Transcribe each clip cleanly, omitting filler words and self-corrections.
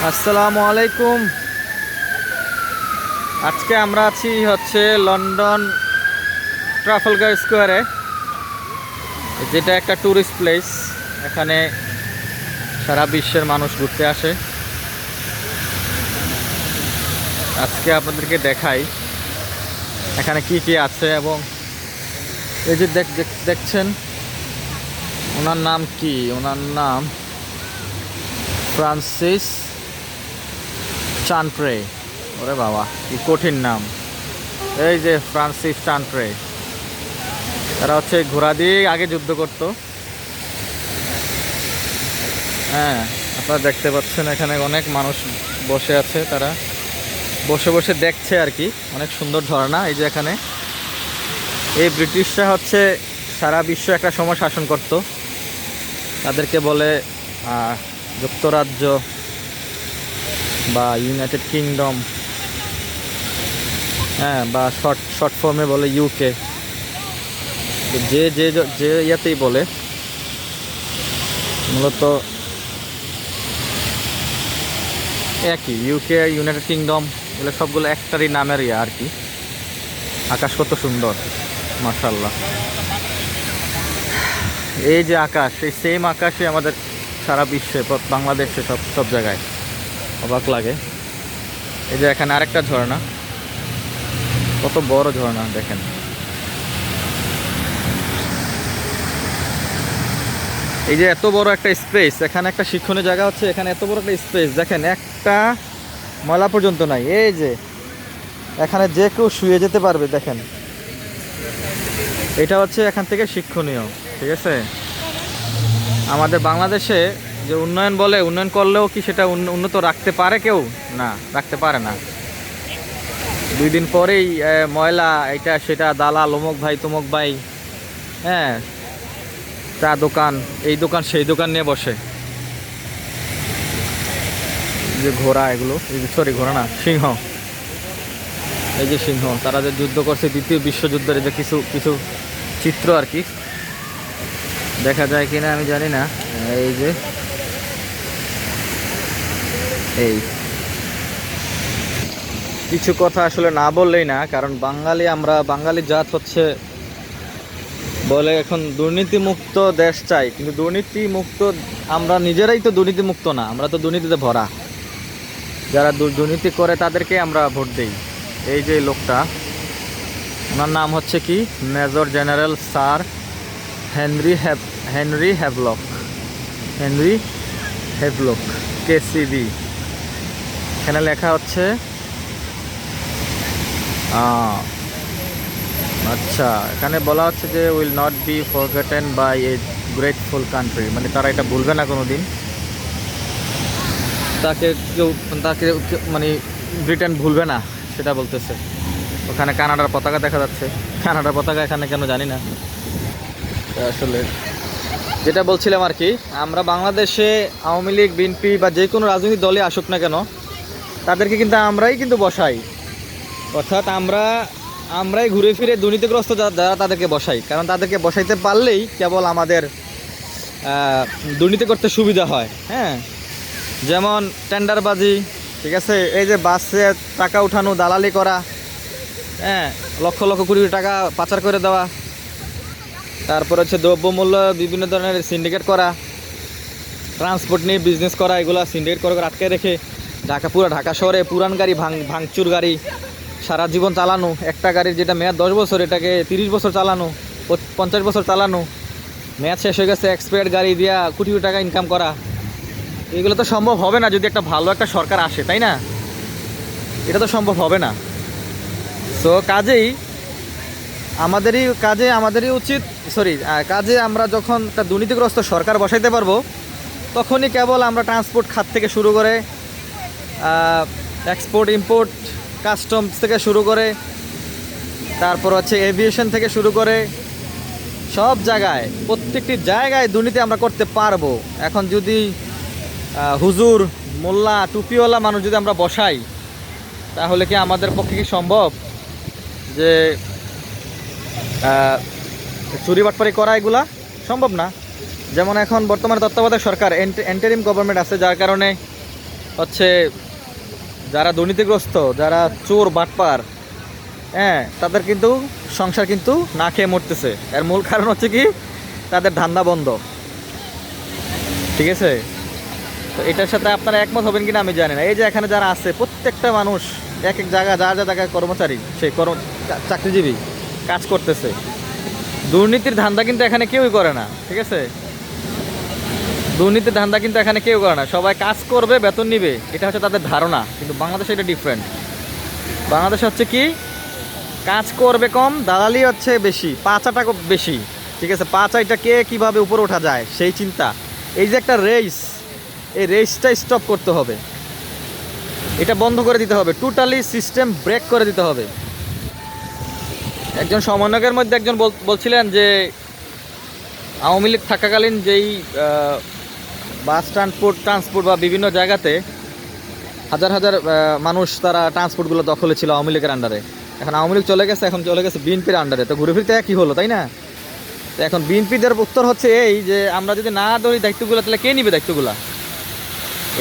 আসসালামু আলাইকুম। আজকে আমরা আছি হচ্ছে লন্ডন ট্রাফালগার স্কোয়ারে, যেটা একটা ট্যুরিস্ট প্লেস। এখানে সারা বিশ্বের মানুষ ঘুরতে আসে। আজকে আপনাদেরকে দেখাই এখানে কি কি আছে। এবং এই যে দেখছেন, ওনার নাম কি? ওনার নাম ফ্রান্সিস চান্ট্রে। ওরে বাবা, কি কঠিন নাম। এই যে ফ্রান্সিস চান্ট্রে, তারা হচ্ছে ঘোড়া দিয়ে আগে যুদ্ধ করত। হ্যাঁ, আপনারা দেখতে পাচ্ছেন এখানে অনেক মানুষ বসে আছে, তারা বসে বসে দেখছে আর কি। অনেক সুন্দর ঝর্ণা। এই যে এখানে এই ব্রিটিশরা হচ্ছে সারা বিশ্ব একটা সময় শাসন করত। তাদেরকে বলে যুক্তরাজ্য বা ইউনাইটেড কিংডম, হ্যাঁ, বা শর্ট ফর্মে বলে ইউকে। যে যে যে ইয়াতেই বলে, মূলত একই। ইউকে, ইউনাইটেড কিংডম, এগুলো সবগুলো একটারই নামের ইয়া আর কি। আকাশ কত সুন্দর, মাশাআল্লাহ। এই যে আকাশ, এই সেম আকাশে আমাদের সারা বিশ্বে, বাংলাদেশে, সব জায়গায় অবাক লাগে। এই যে এখানে আরেকটা ঝর্ণা, কত বড় ঝর্ণা দেখেন। এই যে এত বড় একটা স্পেস, এখানে একটা শিক্ষণীয় জায়গা হচ্ছে। এখানে এত বড় একটা স্পেস দেখেন, একটা ময়লা পর্যন্ত নাই। এই যে এখানে যে কেউ শুয়ে যেতে পারবে দেখেন। এটা হচ্ছে এখান থেকে শিক্ষণীয়, ঠিক আছে। আমাদের বাংলাদেশে যে উন্নয়ন বলে, উন্নয়ন করলেও কি সেটা উন্নত রাখতে পারে কেউ? না, রাখতে পারে না। 2 দিন পরেই ময়লা, এটা সেটা, দালাল অমুক ভাই তমুক ভাই, হ্যাঁ, চা দোকান, এই দোকান সেই দোকান নিয়ে বসে। যে ঘোড়া, এগুলো সরি ঘোড়া না, সিংহ। এই যে সিংহ, তারা যে যুদ্ধ করছে দ্বিতীয় বিশ্বযুদ্ধের, যে কিছু কিছু চিত্র আর কি, দেখা যায় কিনা আমি জানি না। এই যে এই কিছু কথা আসলে না বললেই না, কারণ বাঙালি, আমরা বাঙালি জাত হচ্ছে বলে এখন দুর্নীতিমুক্ত দেশ চাই, কিন্তু দুর্নীতিমুক্ত আমরা নিজেরাই তো দুর্নীতিমুক্ত না, আমরা তো দুর্নীতিতে ভরা। যারা দুর্নীতি করে তাদেরকে আমরা ভোট দিই। এই যে লোকটা, ওনার নাম হচ্ছে কি, major general sir Henry Havelock KCB. এখানে লেখা হচ্ছে আচ্ছা, এখানে বলা হচ্ছে যে will not be forgotten by a grateful country, মানে তারা এটা ভুলবে না কোনো দিন। তাকে মানে ব্রিটেন ভুলবে না, সেটা বলতেছে। ওখানে কানাডার পতাকা দেখা যাচ্ছে। কানাডার পতাকা এখানে কেন জানি না। আসলে যেটা বলছিলাম আর কি, আমরা বাংলাদেশে আওয়ামী লীগ, বিএনপি বা যে কোনো রাজনৈতিক দলে আসুক না কেন, তাদেরকে কিন্তু আমরাই কিন্তু বসাই। অর্থাৎ আমরাই ঘুরে ফিরে দুর্নীতিগ্রস্ত যারা, তাদেরকে বসাই। কারণ তাদেরকে বসাইতে পারলেই কেবল আমাদের দুর্নীতি করতে সুবিধা হয়। হ্যাঁ, যেমন টেন্ডারবাজি, ঠিক আছে। এই যে বাসে টাকা উঠানো, দালালি করা, হ্যাঁ, লক্ষ লক্ষ কোটি টাকা পাচার করে দেওয়া। তারপর হচ্ছে দ্রব্যমূল্য বিভিন্ন ধরনের সিন্ডিকেট করা, ট্রান্সপোর্ট নিয়ে বিজনেস করা, এগুলো সিন্ডিকেট করে আটকে রেখে পুরো ঢাকা শহরে পুরান গাড়ি, ভাঙচুর গাড়ি সারা জীবন চালানো। একটা গাড়ির যেটা মেয়াদ 10 বছর, এটাকে 30 বছর চালানো, 50 বছর চালানো। মেয়াদ শেষ হয়ে গেছে, এক্সপায়ার্ড গাড়ি দিয়া কোটি কোটি টাকা ইনকাম করা। এগুলো তো সম্ভব হবে না যদি একটা ভালো একটা সরকার আসে, তাই না? এটা তো সম্ভব হবে না। সো কাজেই আমাদেরই উচিত, কাজে আমরা যখন একটা দুর্নীতিগ্রস্ত সরকার বসাইতে পারবো, তখনই কেবল আমরা ট্রান্সপোর্ট খাত থেকে শুরু করে, এক্সপোর্ট ইম্পোর্ট, কাস্টমস থেকে শুরু করে, তারপর হচ্ছে এভিয়েশন থেকে শুরু করে সব জায়গায়, প্রত্যেকটি জায়গায় দুর্নীতি আমরা করতে পারবো। এখন যদি হুজুর, মোল্লা, টুপিওয়ালা মানুষ যদি আমরা বসাই, তাহলে কি আমাদের পক্ষে কি সম্ভব যে চুরি বাটপারি করা? এগুলা সম্ভব না। যেমন এখন বর্তমানে তত্ত্বাবধায়ক সরকার, এন্টারিম গভর্নমেন্ট আছে, যার কারণে হচ্ছে যারা দুর্নীতিগ্রস্ত, যারা চোর বাটপার, হ্যাঁ, তাদের কিন্তু সংসার কিন্তু না খেয়ে মরতেছে। এর মূল কারণ হচ্ছে কি, তাদের ধান্দা বন্ধ। ঠিক আছে, তো এটার সাথে আপনারা একমত হবেন কিনা আমি জানি না। এই যে এখানে যারা আছে, প্রত্যেকটা মানুষ এক এক জায়গা, যার যা জায়গায় কর্মচারী, সেই চাকরিজীবী কাজ করতেছে। দুর্নীতির ধান্দা কিন্তু এখানে কেউই করে না। ঠিক আছে, দুর্নীতির ধান্দা কিন্তু এখানে কেউ করে না। সবাই কাজ করবে, বেতন নিবে, এটা হচ্ছে তাদের ধারণা। কিন্তু বাংলাদেশে এটা ডিফারেন্ট। বাংলাদেশে হচ্ছে কি, কাজ করবে কম, দালালি হচ্ছে বেশি, পাচাটা বেশি। ঠিক আছে, পাচাইটা কে কীভাবে উপরে ওঠা যায় সেই চিন্তা। এই যে একটা রেস, এই রেসটা স্টপ করতে হবে, এটা বন্ধ করে দিতে হবে, টোটালি সিস্টেম ব্রেক করে দিতে হবে। একজন সমন্বয়কের মধ্যে একজন বলছিলেন যে আওয়ামী লীগ থাকাকালীন যেই বাস ট্রান্সপোর্ট বা বিভিন্ন জায়গাতে হাজার হাজার মানুষ তারা ট্রান্সপোর্টগুলো দখলে ছিল আওয়ামী লীগের আন্ডারে। এখন আওয়ামী লীগ চলে গেছে, এখন চলে গেছে বিএনপির আন্ডারে। তো ঘুরে ফিরতে কী হলো, তাই না? তো এখন বিএনপিদের উত্তর হচ্ছে এই যে আমরা যদি না ধরি দায়িত্বগুলো, তাহলে কে নিবে দায়িত্বগুলা?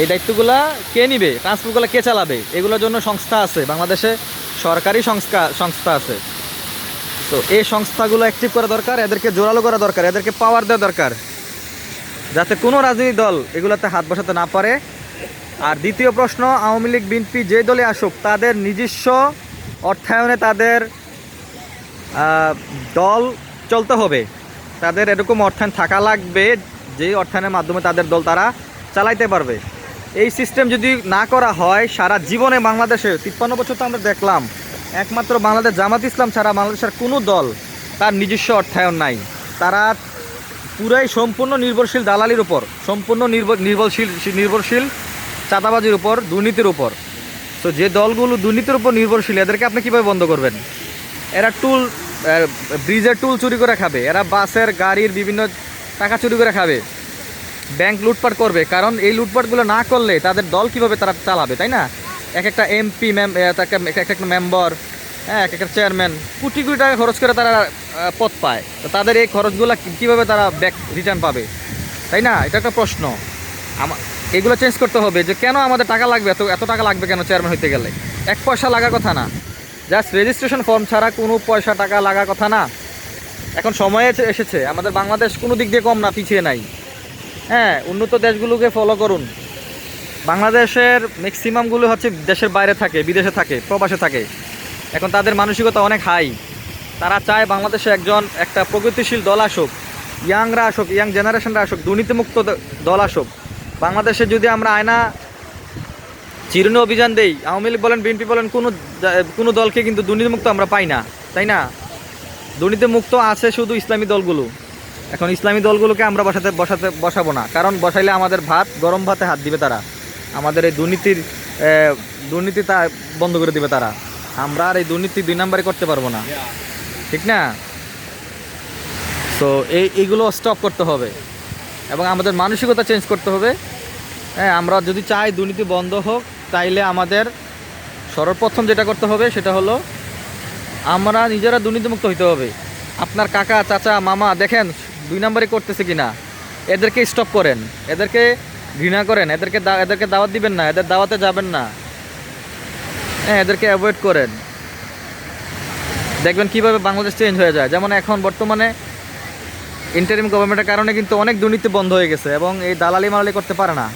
এই দায়িত্বগুলা কে নিবে? ট্রান্সপোর্টগুলো কে চালাবে? এগুলোর জন্য সংস্থা আছে বাংলাদেশে, সরকারি সংস্থা আছে। তো এই সংস্থাগুলো অ্যাক্টিভ করা দরকার, এদেরকে জোরালো করা দরকার, এদেরকে পাওয়ার দেওয়া দরকার, যাতে কোনো রাজনৈতিক দল এগুলোতে হাত বসাতে না পারে। আর দ্বিতীয় প্রশ্ন, আওয়ামী লীগ, বিএনপি যে দলে আসুক, তাদের নিজস্ব অর্থায়নে তাদের দল চলতে হবে। তাদের এরকম অর্থায়ন থাকা লাগবে, যে অর্থায়নের মাধ্যমে তাদের দল তারা চালাইতে পারবে। এই সিস্টেম যদি না করা হয়, সারা জীবনে বাংলাদেশে 53 বছর তো আমরা দেখলাম, একমাত্র বাংলাদেশ জামাত ইসলাম ছাড়া বাংলাদেশের কোনো দল তার নিজস্ব অর্থায়ন নাই। তারা পুরাই সম্পূর্ণ নির্ভরশীল দালালির উপর, সম্পূর্ণ নির্ভরশীল চাঁদাবাজির উপর, দুর্নীতির উপর। তো যে দলগুলো দুর্নীতির উপর নির্ভরশীল, এদেরকে আপনি কীভাবে বন্ধ করবেন? এরা ব্রিজের টুল চুরি করে খাবে, এরা বাসের গাড়ির বিভিন্ন টাকা চুরি করে খাবে, ব্যাংক লুটপাট করবে। কারণ এই লুটপাটগুলো না করলে তাদের দল কীভাবে তারা চালাবে, তাই না? এক একটা এমপি এক একটা মেম্বার, হ্যাঁ, এক একটা চেয়ারম্যান কোটি কোটি টাকা খরচ করে তারা পদ পায়। তো তাদের এই খরচগুলো কীভাবে তারা ব্যাক রিটার্ন পাবে, তাই না? এটা একটা প্রশ্ন। এগুলো চেঞ্জ করতে হবে যে কেন আমাদের টাকা লাগবে, এত টাকা লাগবে কেন চেয়ারম্যান হইতে গেলে? 1 পয়সা লাগার কথা না, জাস্ট রেজিস্ট্রেশন ফর্ম ছাড়া কোনো পয়সা টাকা লাগার কথা না। এখন সময় এসেছে, আমাদের বাংলাদেশ কোনো দিক দিয়ে কম না, পিছিয়ে নাই। হ্যাঁ, উন্নত দেশগুলোকে ফলো করুন। বাংলাদেশের ম্যাক্সিমামগুলো হচ্ছে দেশের বাইরে থাকে, বিদেশে থাকে, প্রবাসে থাকে। এখন তাদের মানসিকতা অনেক হাই। তারা চায় বাংলাদেশে একটা প্রগতিশীল দল আসুক, ইয়াংরা আসুক, ইয়াং জেনারেশনরা আসুক, দুর্নীতিমুক্ত দল আসুক। বাংলাদেশে যদি আমরা আয়না চিরুনি অভিযান দেই, আওয়ামী লীগ বলেন, বিএনপি বলেন, কোনো দলকে কিন্তু দুর্নীতিমুক্ত আমরা পাই না, তাই না? দুর্নীতিমুক্ত আছে শুধু ইসলামী দলগুলো। এখন ইসলামী দলগুলোকে আমরা বসাবো না, কারণ বসাইলে আমাদের গরম ভাতে হাত দিবে তারা, আমাদের এই দুর্নীতি তা বন্ধ করে দিবে তারা। আমরা আর এই দুর্নীতি 2 নাম্বারে করতে পারবো না, ঠিক না? তো এইগুলো স্টপ করতে হবে এবং আমাদের মানসিকতা চেঞ্জ করতে হবে। হ্যাঁ, আমরা যদি চাই দুর্নীতি বন্ধ হোক, তাইলে আমাদের সর্বপ্রথম যেটা করতে হবে সেটা হলো আমরা নিজেরা দুর্নীতিমুক্ত হইতে হবে। আপনার কাকা, চাচা, মামা দেখেন 2 নাম্বারই করতেছে কিনা, এদেরকে স্টপ করেন, এদেরকে ঘৃণা করেন, এদেরকে দাওয়াত দিবেন না, এদের দাওয়াতে যাবেন না, হ্যাঁ, এদেরকে অ্যাভয়েড করেন। দেখবেন কিভাবে বাংলাদেশ চেঞ্জ হয়ে যায়। যেমন এখন বর্তমানে ইন্টারিম গভর্নমেন্টের কারণে কিন্তু অনেক দুর্নীতি বন্ধ হয়ে গেছে এবং এই দালালি মালালি করতে পারে না,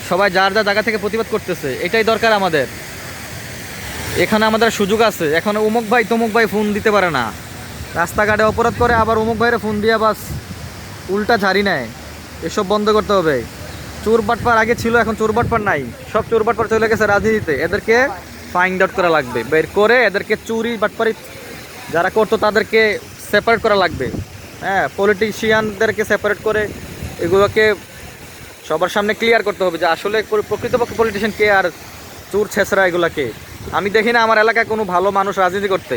সবাই যার জায়গা থেকে প্রতিবাদ করতেছে। এটাই দরকার আমাদের। এখানে আমাদের সুযোগ আছে। এখন অমুক ভাই তমুক ভাই ফোন দিতে পারে না, রাস্তাঘাটে অপরাধ করে, আবার অমুক ভাইরে ফোন দিয়ে বাস উল্টা ঝাড়ি নেয়। এসব বন্ধ করতে হবে। চোর বাটপার আগে ছিল, এখন চোর বাটপার নাই, সব চোর বাটপার চলে গেছে রাজনীতিতে। এদেরকে ফাইন্ড আউট করা লাগবে, বের করে এদেরকে চুরি বাটপারি যারা করতো তাদেরকে সেপারেট করা লাগবে। হ্যাঁ, পলিটিশিয়ানদেরকে সেপারেট করে এগুলোকে সবার সামনে ক্লিয়ার করতে হবে যে আসলে প্রকৃতপক্ষে পলিটিশিয়ান কে আর চোর ছেঁচড়া এগুলাকে। আমি দেখি না আমার এলাকায় কোনো ভালো মানুষ রাজনীতি করতে।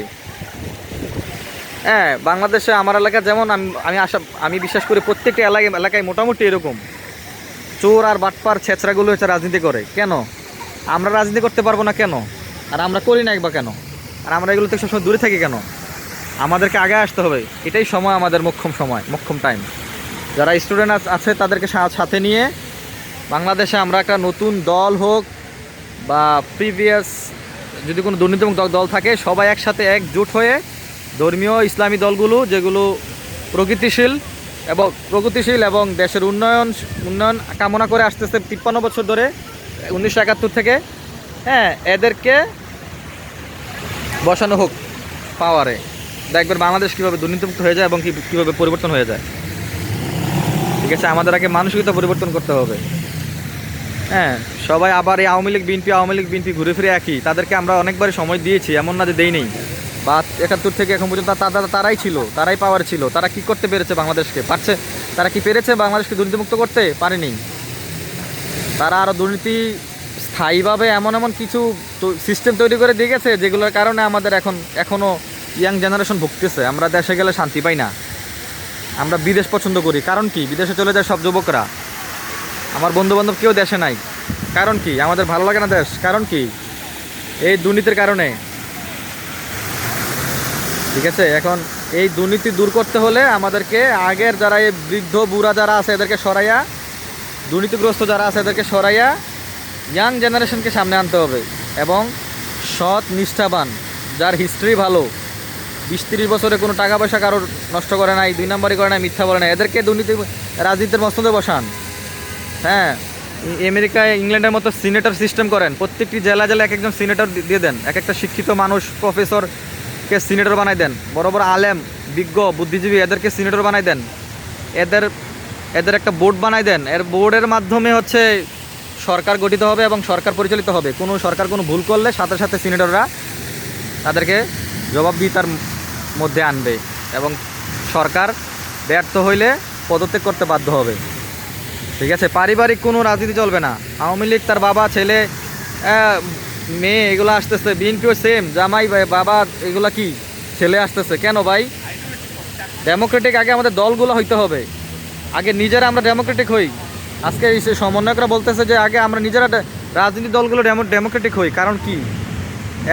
হ্যাঁ, বাংলাদেশে আমার এলাকা যেমন আমি বিশ্বাস করি প্রত্যেকটা এলাকায় মোটামুটি এরকম চোর আর বাটপার ছেঁচড়াগুলো হচ্ছে রাজনীতি করে। কেন আমরা রাজনীতি করতে পারবো না কেন? আর আমরা করি না বা কেন? আর আমরা এগুলো থেকে সবসময় দূরে থাকি কেন? আমাদেরকে আগে আসতে হবে, এটাই সময়, আমাদের মোক্ষম টাইম। যারা স্টুডেন্ট আছে তাদেরকে সাথে নিয়ে বাংলাদেশে আমরা একটা নতুন দল হোক বা প্রিভিয়াস যদি কোনো দুর্নীতিমুক্ত দল থাকে, সবাই একসাথে একজোট হয়ে ধর্মীয় ইসলামী দলগুলো যেগুলো প্রগতিশীল এবং দেশের উন্নয়ন কামনা করে আসতেছে 53 বছর ধরে, 1971 থেকে, হ্যাঁ, এদেরকে বসানো হোক পাওয়ারে। দেখবেন বাংলাদেশ কীভাবে দুর্নীতিমুক্ত হয়ে যায় এবং কীভাবে পরিবর্তন হয়ে যায়। ঠিক আছে, আমাদের আগে মানসিকতা পরিবর্তন করতে হবে। হ্যাঁ, সবাই আবার এই আওয়ামী লীগ বিএনপি ঘুরে ফিরে একই। তাদেরকে আমরা অনেকবারই সময় দিয়েছি, এমন না যে দেই নেই। বা 71 থেকে এখন পর্যন্ত তারাই ছিল, তারাই পাওয়ার ছিল। তারা কি করতে পেরেছে বাংলাদেশকে? পারছে? তারা কি পেরেছে বাংলাদেশকে দুর্নীতিমুক্ত করতে? পারেনি। তারা আরও দুর্নীতি স্থায়ীভাবে এমন কিছু সিস্টেম তৈরি করে দিয়ে গেছে যেগুলোর কারণে আমাদের এখনও ইয়াং জেনারেশন ভুগতেছে। আমরা দেশে গেলে শান্তি পাই না, আমরা বিদেশ পছন্দ করি। কারণ কি? বিদেশে চলে যায় সব যুবকরা। আমার বন্ধুবান্ধব কেউ দেশে নাই। কারণ কি? আমাদের ভালো লাগে না দেশ। কারণ কি? এই দুর্নীতির কারণে। ঠিক আছে, এখন এই দুর্নীতি দূর করতে হলে আমাদেরকে আগের যারা এই বৃদ্ধ বুড়া যারা আছে এদেরকে সরাইয়া, দুর্নীতিগ্রস্ত যারা আছে এদেরকে সরাইয়া ইয়াং জেনারেশনকে সামনে আনতে হবে। এবং সৎ নিষ্ঠাবান, যার হিস্ট্রি ভালো, 20-30 বছরে কোনো টাকা পয়সা কারোর নষ্ট করে নাই, 2 নম্বরই করে নাই, মিথ্যা বলে নাই, এদেরকে রাজনীতির মস্তদে বসান। হ্যাঁ, আমেরিকায় ইংল্যান্ডের মতো সিনেটর সিস্টেম করেন। প্রত্যেকটি জেলা এক একজন সিনেটর দিয়ে দেন। এক একটা শিক্ষিত মানুষ, প্রফেসরকে সিনেটর বানাই দেন। বড় বড় আলেম, বিজ্ঞ, বুদ্ধিজীবী এদেরকে সিনেটর বানাই দেন। এদের একটা বোর্ড বানাই দেন। এর বোর্ডের মাধ্যমে হচ্ছে সরকার গঠিত হবে এবং সরকার পরিচালিত হবে। সরকার কোনো ভুল করলে সাথে সাথে সিনেটররা তাদেরকে জবাবদিহিতার মধ্যে আনবে এবং সরকার ব্যর্থ হইলে পদত্যাগ করতে বাধ্য হবে। ঠিক আছে, পারিবারিক কোনো রাজনীতি চলবে না। আওয়ামী লীগ তার বাবা, ছেলে, মেয়ে এগুলো আসতেছে, বিএনপিও সেম, জামাই বাবা এগুলো কি ছেলে আসতেছে কেন ভাই? ডেমোক্রেটিক আগে আমাদের দলগুলো হইতে হবে। আগে নিজেরা আমরা ডেমোক্রেটিক হই। আজকে এই সমন্বয়করা বলতেছে যে আগে আমরা নিজেরা রাজনীতি দলগুলো ডেমোক্রেটিক হই। কারণ কি?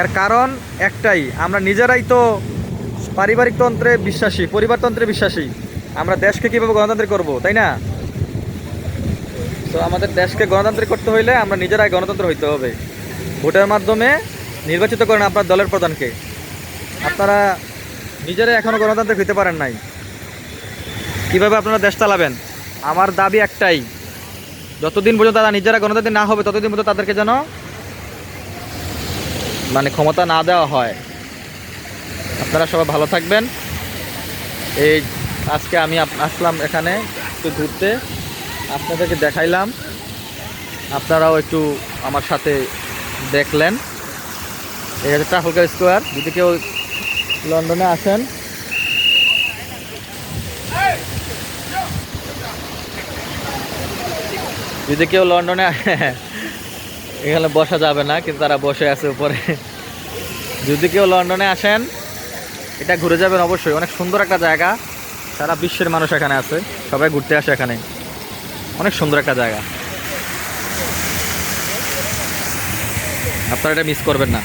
এর কারণ একটাই, আমরা নিজেরাই তো পারিবারিকতন্ত্রে বিশ্বাসী, পরিবারতন্ত্রে বিশ্বাসী। আমরা দেশকে কীভাবে গণতান্ত্রিক করব, তাই না? তো আমাদের দেশকে গণতান্ত্রিক করতে হইলে আমরা নিজেরাই গণতন্ত্র হইতে হবে। ভোটের মাধ্যমে নির্বাচিত করেন আপনার দলের প্রধানকে। আপনারা নিজেরাই এখনও গণতান্ত্রিক হইতে পারেন নাই, কীভাবে আপনারা দেশ চালাবেন? আমার দাবি একটাই, যতদিন পর্যন্ত তারা নিজেরা গণতান্ত্রিক না হবে ততদিন পর্যন্ত তাদেরকে যেন ক্ষমতা না দেওয়া হয়। আপনারা সবাই ভালো থাকবেন। এই আজকে আমি আসলাম এখানে একটু ঘুরতে, আপনাদেরকে দেখাইলাম, আপনারাও একটু আমার সাথে দেখলেন। এই হচ্ছে ট্রাফালগার স্কোয়ার। যদি কেউ লন্ডনে আসেন, এখানে বসা যাবে না, কিন্তু তারা বসে আছে উপরে। যদি কেউ লন্ডনে আসেন, এটা ঘুরে যাবেন অবশ্যই। অনেক সুন্দর একটা জায়গা, সারা বিশ্বের মানুষ এখানে আছে, সবাই ঘুরতে আসে এখানে। অনেক সুন্দর একটা জায়গা, আপনারা এটা মিস করবেন না।